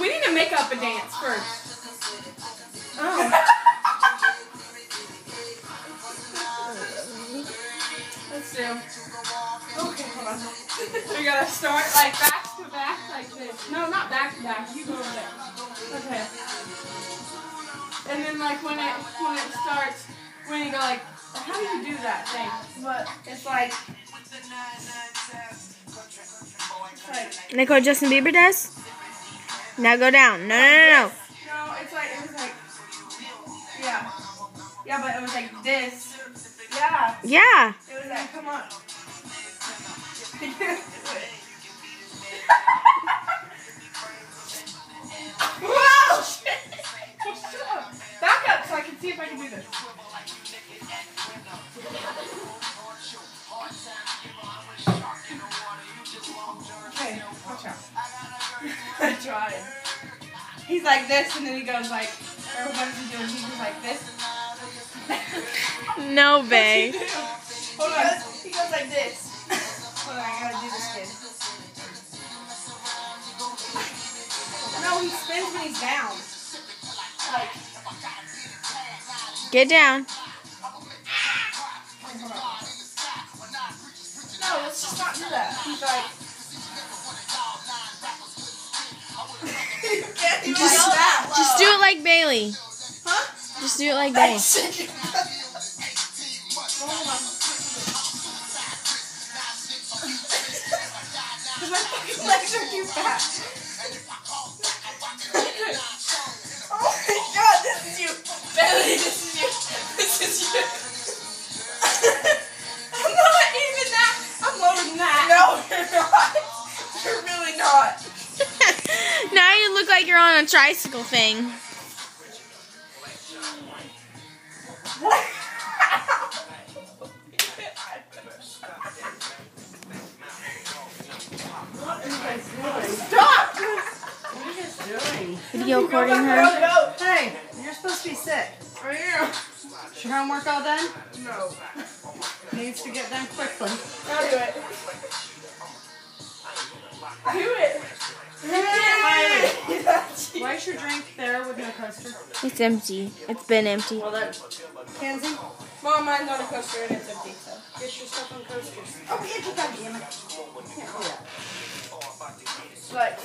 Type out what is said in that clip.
need to make up a dance first. Oh. Let's do. Okay, hold on. We gotta start like back to back like this. No, not back to back. You go over there. Okay. And then like when it starts, when you go like, how do you do that thing? But it's like like what Justin Bieber does? Now go down. No. No, it's like, it was like, yeah. Yeah, but it was like this. Yeah. Yeah. It was like, come on. Wow! Shit! Shut up. Back up so I can see if I can do this. Okay, watch out. I tried. He's like this, and then he goes like, or what is he doing? He goes like this. No, babe. Hold on. He goes like this. Hold on, I gotta do this kid. No, he spins when he's down. Like. Get down. Hold on. No, let's just not do that. He's like. You can't even do that. Just do it like Bailey. Huh? Just do it like Bailey. My fucking legs are too fat. Oh my god, this is you. Bailey, this is you. This is you. I'm not even that. I'm lower than that. No, you're not. You're really not. Now you look like you're on a tricycle thing. Stop! What are you guys doing? Video recording her. Hey, you're supposed to be sick. I am. Is your homework all done? No. Needs to get done quickly. I'll do it. Do it. Why is your drink there with no coaster? It's empty. It's been empty. Well, then, Kenzie, Mom, mine's on a coaster and it's empty, so. get your stuff on coasters. Oh, yeah, you got it. Can't do that. But.